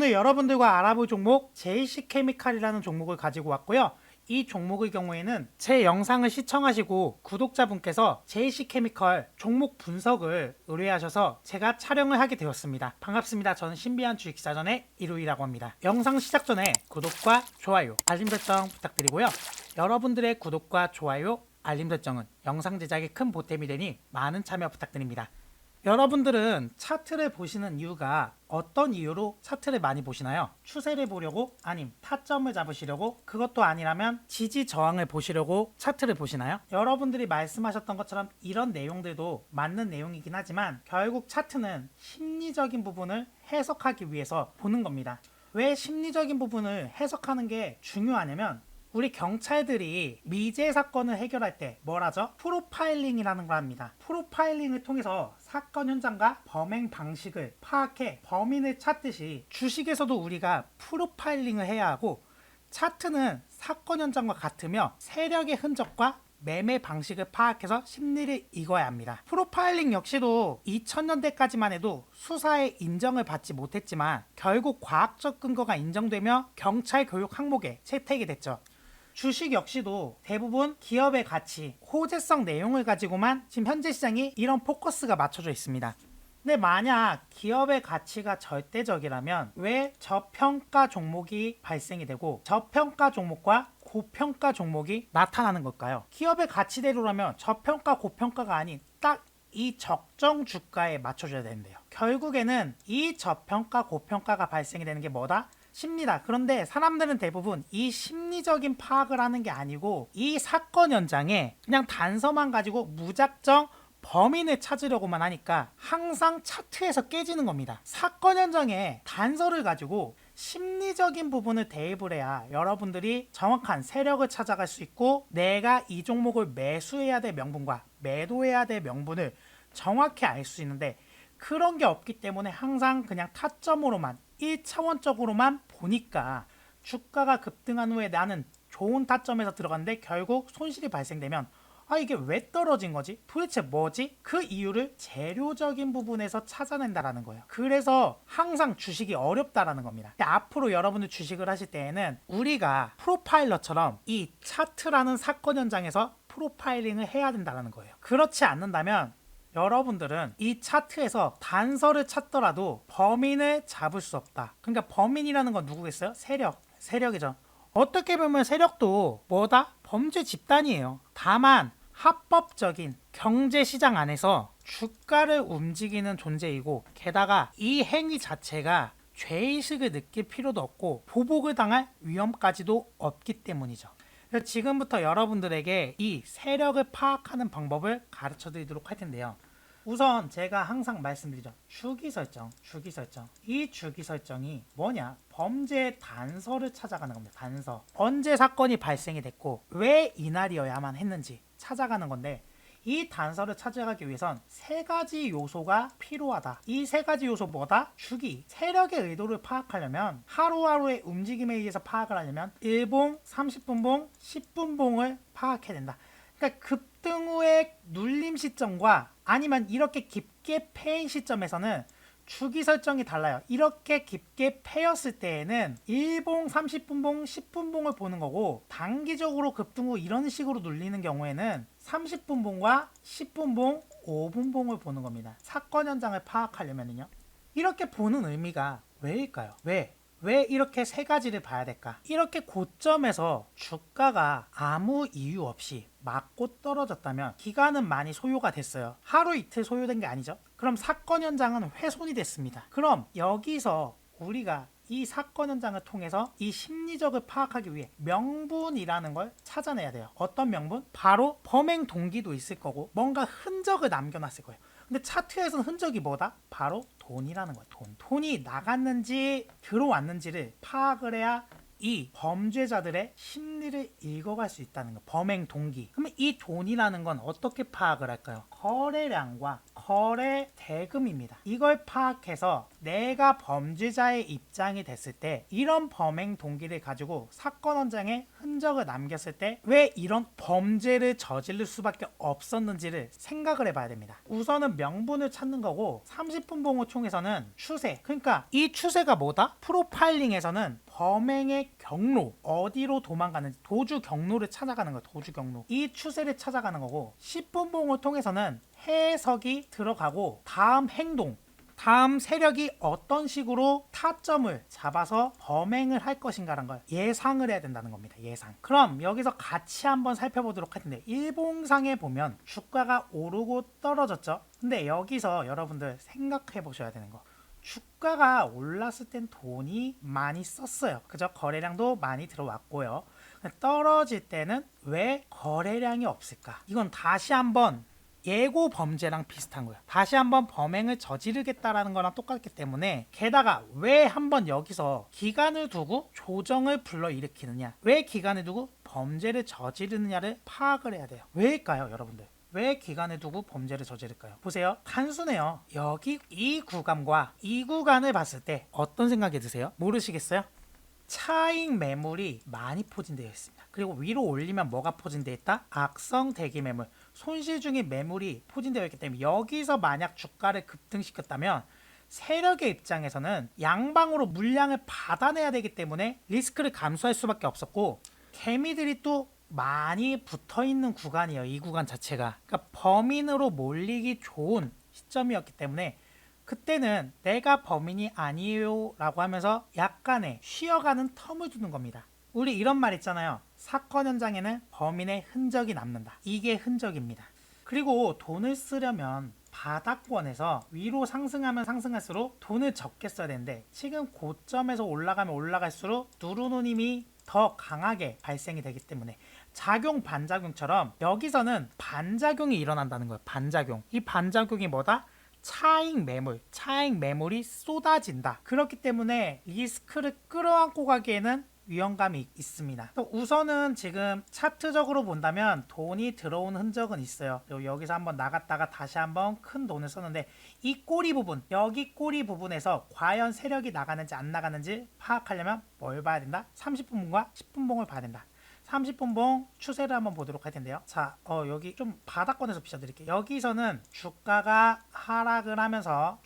오늘 여러분들과 알아볼 종목 JC케미칼이라는 종목을 가지고 왔고요. 이 종목의 경우에는 제 영상을 시청하시고 구독자분께서 JC케미칼 종목 분석을 의뢰하셔서 제가 촬영을 하게 되었습니다. 반갑습니다. 저는 신비한 주식사전의 이루이라고 합니다. 영상 시작 전에 구독과 좋아요, 알림 설정 부탁드리고요. 여러분들의 구독과 좋아요, 알림 설정은 영상 제작에 큰 보탬이 되니 많은 참여 부탁드립니다. 여러분들은 차트를 보시는 이유가 어떤 이유로 차트를 많이 보시나요? 추세를 보려고? 아님 타점을 잡으시려고? 그것도 아니라면 지지 저항을 보시려고 차트를 보시나요? 여러분들이 말씀하셨던 것처럼 이런 내용들도 맞는 내용이긴 하지만 결국 차트는 심리적인 부분을 해석하기 위해서 보는 겁니다. 왜 심리적인 부분을 해석하는 게 중요하냐면 우리 경찰들이 미제 사건을 해결할 때 뭘 하죠? 프로파일링이라는 걸 합니다. 프로파일링을 통해서 사건 현장과 범행 방식을 파악해 범인을 찾듯이 주식에서도 우리가 프로파일링을 해야 하고 차트는 사건 현장과 같으며 세력의 흔적과 매매 방식을 파악해서 심리를 읽어야 합니다. 프로파일링 역시도 2000년대까지만 해도 수사에 인정을 받지 못했지만 결국 과학적 근거가 인정되며 경찰 교육 항목에 채택이 됐죠. 주식 역시도 대부분 기업의 가치, 호재성 내용을 가지고만 지금 현재 시장이 이런 포커스가 맞춰져 있습니다. 근데 만약 기업의 가치가 절대적이라면 왜 저평가 종목이 발생이 되고 저평가 종목과 고평가 종목이 나타나는 걸까요? 기업의 가치대로라면 저평가, 고평가가 아닌 딱 이 적정 주가에 맞춰줘야 되는데요. 결국에는 이 저평가, 고평가가 발생이 되는 게 뭐다? 심리다. 그런데 사람들은 대부분 이 심리적인 파악을 하는 게 아니고 이 사건 현장에 그냥 단서만 가지고 무작정 범인을 찾으려고만 하니까 항상 차트에서 깨지는 겁니다. 사건 현장에 단서를 가지고 심리적인 부분을 대입을 해야 여러분들이 정확한 세력을 찾아갈 수 있고 내가 이 종목을 매수해야 될 명분과 매도해야 될 명분을 정확히 알 수 있는데 그런 게 없기 때문에 항상 그냥 타점으로만 1차원적으로만 보니까 주가가 급등한 후에 나는 좋은 타점에서 들어갔는데 결국 손실이 발생되면 이게 왜 떨어진 거지? 도대체 뭐지? 그 이유를 재료적인 부분에서 찾아낸다라는 거예요. 그래서 항상 주식이 어렵다라는 겁니다. 앞으로 여러분들 주식을 하실 때에는 우리가 프로파일러처럼 이 차트라는 사건 현장에서 프로파일링을 해야 된다는 거예요. 그렇지 않는다면 여러분들은 이 차트에서 단서를 찾더라도 범인을 잡을 수 없다. 그러니까 범인이라는 건 누구겠어요? 세력이죠. 어떻게 보면 세력도 뭐다? 범죄 집단이에요. 다만 합법적인 경제시장 안에서 주가를 움직이는 존재이고 게다가 이 행위 자체가 죄의식을 느낄 필요도 없고 보복을 당할 위험까지도 없기 때문이죠. 그래서 지금부터 여러분들에게 이 세력을 파악하는 방법을 가르쳐 드리도록 할 텐데요. 우선 제가 항상 말씀드리죠. 주기 설정. 이 주기 설정이 뭐냐? 범죄의 단서를 찾아가는 겁니다. 단서. 언제 사건이 발생이 됐고 왜 이날이어야만 했는지 찾아가는 건데 이 단서를 찾아가기 위해선 세 가지 요소가 필요하다. 이 세 가지 요소 뭐다? 주기. 세력의 의도를 파악하려면 하루하루의 움직임에 의해서 파악을 하려면 1봉, 30분봉, 10분봉을 파악해야 된다. 그러니까 급등 후의 눌림 시점과 아니면 이렇게 깊게 패인 시점에서는 주기 설정이 달라요. 이렇게 깊게 패였을 때에는 1봉, 30분봉, 10분봉을 보는 거고 단기적으로 급등 후 이런 식으로 눌리는 경우에는 30분봉과 10분봉, 5분봉을 보는 겁니다. 사건 현장을 파악하려면요. 이렇게 보는 의미가 왜일까요? 왜 이렇게 세 가지를 봐야 될까? 이렇게 고점에서 주가가 아무 이유 없이 맞고 떨어졌다면 기간은 많이 소요가 됐어요. 하루 이틀 소요된 게 아니죠. 그럼 사건 현장은 훼손이 됐습니다. 그럼 여기서 우리가 이 사건 현장을 통해서 이 심리적을 파악하기 위해 명분이라는 걸 찾아내야 돼요. 어떤 명분? 바로 범행 동기도 있을 거고 뭔가 흔적을 남겨놨을 거예요. 근데 차트에서는 흔적이 뭐다? 바로 돈이라는 거예요. 돈이 나갔는지 들어왔는지를 파악을 해야 이 범죄자들의 심리를 읽어갈 수 있다는 거. 범행 동기. 그러면 이 돈이라는 건 어떻게 파악을 할까요? 거래량과 거래 대금입니다. 이걸 파악해서 내가 범죄자의 입장이 됐을 때 이런 범행 동기를 가지고 사건 현장에 흔적을 남겼을 때 왜 이런 범죄를 저지를 수밖에 없었는지를 생각을 해봐야 됩니다. 우선은 명분을 찾는 거고 30분 봉을 통해서는 추세, 그러니까 이 추세가 뭐다? 프로파일링에서는 범행의 경로, 어디로 도망가는지 도주 경로를 찾아가는 거예요. 도주 경로. 이 추세를 찾아가는 거고 10분 봉을 통해서는 해석이 들어가고 다음 행동, 다음 세력이 어떤 식으로 타점을 잡아서 범행을 할 것인가라는 걸 예상을 해야 된다는 겁니다. 예상. 그럼 여기서 같이 한번 살펴보도록 할 텐데 일봉상에 보면 주가가 오르고 떨어졌죠. 근데 여기서 여러분들 생각해 보셔야 되는 거, 주가가 올랐을 땐 돈이 많이 썼어요. 그죠? 거래량도 많이 들어왔고요. 떨어질 때는 왜 거래량이 없을까? 이건 다시 한번 예고 범죄랑 비슷한 거예요. 다시 한번 범행을 저지르겠다라는 거랑 똑같기 때문에, 게다가 왜 한번 여기서 기간을 두고 조정을 불러일으키느냐, 왜 기간을 두고 범죄를 저지르느냐를 파악을 해야 돼요. 왜일까요, 여러분들? 왜 기간을 두고 범죄를 저지를까요? 보세요. 단순해요. 여기 이 구간과 이 구간을 봤을 때 어떤 생각이 드세요? 모르시겠어요? 차익 매물이 많이 포진되어 있습니다. 그리고 위로 올리면 뭐가 포진되어 있다? 악성 대기 매물, 손실 중인 매물이 포진되어 있기 때문에 여기서 만약 주가를 급등시켰다면 세력의 입장에서는 양방으로 물량을 받아내야 되기 때문에 리스크를 감수할 수밖에 없었고, 개미들이 또 많이 붙어있는 구간이에요. 이 구간 자체가. 그러니까 범인으로 몰리기 좋은 시점이었기 때문에 그때는 내가 범인이 아니에요 라고 하면서 약간의 쉬어가는 텀을 두는 겁니다. 우리 이런 말 있잖아요. 사건 현장에는 범인의 흔적이 남는다. 이게 흔적입니다. 그리고 돈을 쓰려면 바닥권에서 위로 상승하면 상승할수록 돈을 적게 써야 되는데, 지금 고점에서 올라가면 올라갈수록 누르는 힘이 더 강하게 발생이 되기 때문에 작용 반작용처럼 여기서는 반작용이 일어난다는 거예요. 반작용. 이 반작용이 뭐다? 차익 매물, 차익 매물이 쏟아진다. 그렇기 때문에 리스크를 끌어안고 가기에는 위험감이 있습니다. 또 우선은 지금 차트적으로 본다면 돈이 들어온 흔적은 있어요. 여기서 한번 나갔다가 다시 한번 큰 돈을 썼는데, 이 꼬리 부분, 여기 꼬리 부분에서 과연 세력이 나가는지 안 나가는지 파악하려면 뭘 봐야 된다? 30분봉과 10분봉을 봐야 된다. 30분봉 추세를 한번 보도록 할 텐데요. 자, 여기 좀 바닥권에서 비춰드릴게요. 여기서는 주가가 하락을 하면서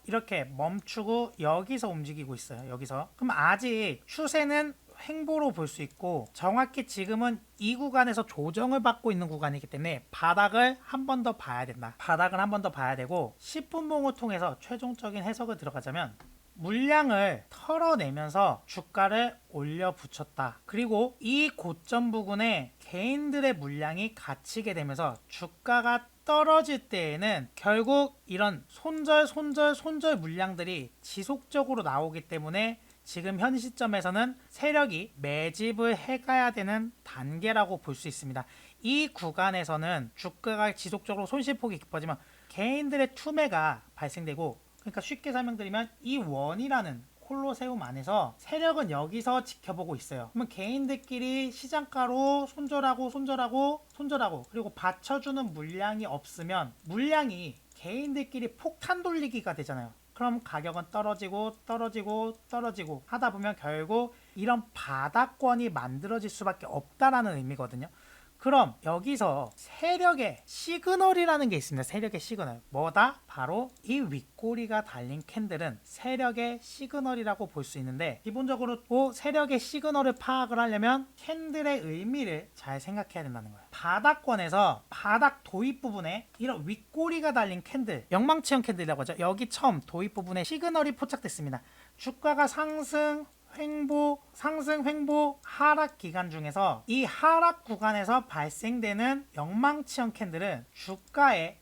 이렇게 멈추고 여기서 움직이고 있어요. 여기서. 그럼 아직 추세는 횡보로 볼 수 있고, 정확히 지금은 이 구간에서 조정을 받고 있는 구간이기 때문에 바닥을 한 번 더 봐야 된다. 바닥을 한 번 더 봐야 되고, 10분봉을 통해서 최종적인 해석을 들어가자면 물량을 털어내면서 주가를 올려 붙였다. 그리고 이 고점 부근에 개인들의 물량이 갇히게 되면서 주가가 떨어질 때에는 결국 이런 손절 물량들이 지속적으로 나오기 때문에 지금 현 시점에서는 세력이 매집을 해가야 되는 단계라고 볼 수 있습니다. 이 구간에서는 주가가 지속적으로 손실폭이 깊어지면 개인들의 투매가 발생되고, 그러니까 쉽게 설명드리면 이 원이라는 콜로세움 안에서 세력은 여기서 지켜보고 있어요. 그러면 개인들끼리 시장가로 손절하고 그리고 받쳐주는 물량이 없으면 물량이 개인들끼리 폭탄 돌리기가 되잖아요. 그럼 가격은 떨어지고 하다 보면 결국 이런 바닥권이 만들어질 수밖에 없다라는 의미거든요. 그럼 여기서 세력의 시그널이라는 게 있습니다. 세력의 시그널. 뭐다? 바로 이 윗꼬리가 달린 캔들은 세력의 시그널이라고 볼 수 있는데, 기본적으로 세력의 시그널을 파악을 하려면 캔들의 의미를 잘 생각해야 된다는 거예요. 바닥권에서 바닥 도입 부분에 이런 윗꼬리가 달린 캔들, 영망치형 캔들이라고 하죠. 여기 처음 도입 부분에 시그널이 포착됐습니다. 주가가 상승, 횡보, 하락 기간 중에서 이 하락 구간에서 발생되는 영망치형 캔들은 주가의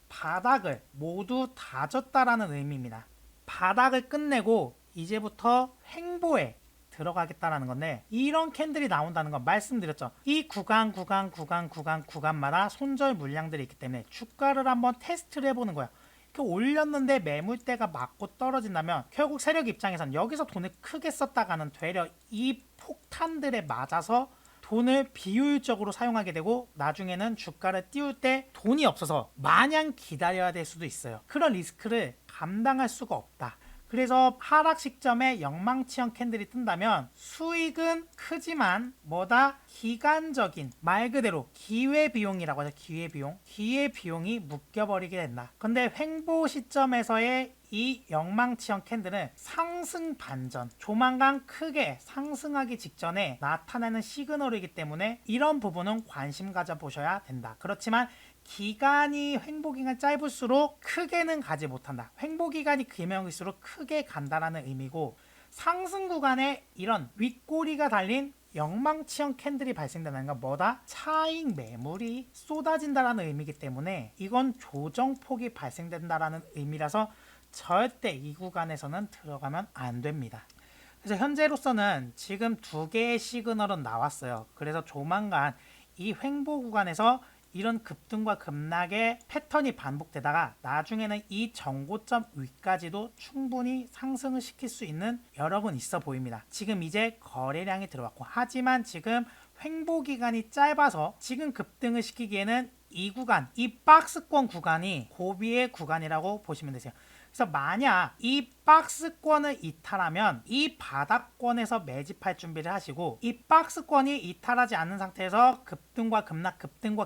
바닥을 모두 다졌다라는 의미입니다. 바닥을 끝내고 이제부터 횡보에 들어가겠다라는 건데, 이런 캔들이 나온다는 건 말씀드렸죠. 이 구간마다 손절 물량들이 있기 때문에 주가를 한번 테스트를 해보는 거야. 올렸는데 매물대가 맞고 떨어진다면 결국 세력 입장에선 여기서 돈을 크게 썼다가는 되려 이 폭탄들에 맞아서 돈을 비효율적으로 사용하게 되고 나중에는 주가를 띄울 때 돈이 없어서 마냥 기다려야 될 수도 있어요. 그런 리스크를 감당할 수가 없다. 그래서 하락 시점에 영망치형 캔들이 뜬다면 수익은 크지만 뭐다? 기간적인, 말 그대로 기회비용이라고 하죠. 기회비용이 묶여버리게 된다. 근데 횡보 시점에서의 이 영망치형 캔들은 상승 반전, 조만간 크게 상승하기 직전에 나타나는 시그널이기 때문에 이런 부분은 관심 가져보셔야 된다. 그렇지만 횡보기간이 짧을수록 크게는 가지 못한다. 횡보기간이 길면일수록 크게 간다라는 의미고, 상승 구간에 이런 윗꼬리가 달린 영망치형 캔들이 발생된다는 건 뭐다? 차익 매물이 쏟아진다라는 의미이기 때문에 이건 조정폭이 발생된다라는 의미라서 절대 이 구간에서는 들어가면 안 됩니다. 그래서 현재로서는 지금 두 개의 시그널은 나왔어요. 그래서 조만간 이 횡보 구간에서 이런 급등과 급락의 패턴이 반복되다가 나중에는 이 정고점 위까지도 충분히 상승을 시킬 수 있는 여력은 있어 보입니다. 지금 이제 거래량이 들어왔고, 하지만 지금 횡보 기간이 짧아서 지금 급등을 시키기에는 이 구간, 이 박스권 구간이 고비의 구간이라고 보시면 되세요. 그래서 만약 이 박스권을 이탈하면 이 바닥권에서 매집할 준비를 하시고, 이 박스권이 이탈하지 않는 상태에서 급등과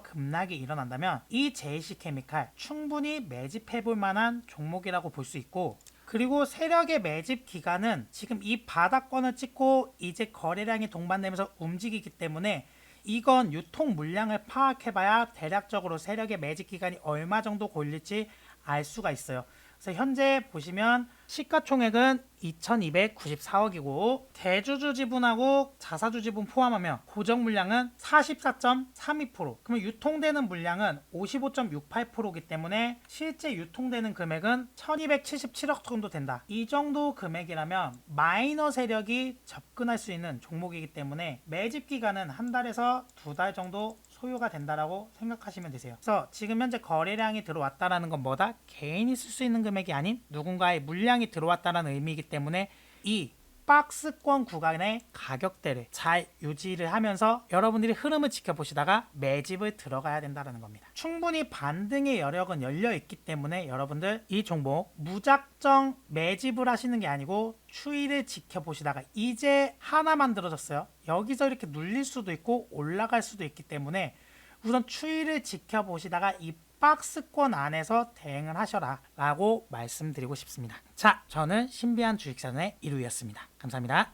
급락이 일어난다면 이 JC케미칼 충분히 매집해 볼 만한 종목이라고 볼 수 있고, 그리고 세력의 매집 기간은 지금 이 바닥권을 찍고 이제 거래량이 동반되면서 움직이기 때문에 이건 유통 물량을 파악해봐야 대략적으로 세력의 매집 기간이 얼마 정도 걸릴지 알 수가 있어요. 그래서 현재 보시면 시가총액은 2294억이고 대주주 지분하고 자사주 지분 포함하면 고정 물량은 44.32%, 그러면 유통되는 물량은 55.68%이기 때문에 실제 유통되는 금액은 1277억 정도 된다. 이 정도 금액이라면 마이너 세력이 접근할 수 있는 종목이기 때문에 매집 기간은 한 달에서 두 달 정도 소요가 된다라고 생각하시면 되세요. 그래서 지금 현재 거래량이 들어왔다라는 건 뭐다? 개인이 쓸 수 있는 금액이 아닌 누군가의 물량이 들어왔다라는 의미이기 때문에 이 박스권 구간의 가격대를 잘 유지를 하면서 여러분들이 흐름을 지켜보시다가 매집을 들어가야 된다는 겁니다. 충분히 반등의 여력은 열려 있기 때문에 여러분들 이 종목 무작정 매집을 하시는 게 아니고 추이를 지켜보시다가 이제 하나 만들어졌어요. 여기서 이렇게 눌릴 수도 있고 올라갈 수도 있기 때문에 우선 추이를 지켜보시다가 이 박스권 안에서 대응을 하셔라 라고 말씀드리고 싶습니다. 자, 저는 신비한 주식사전의 이루였습니다. 감사합니다.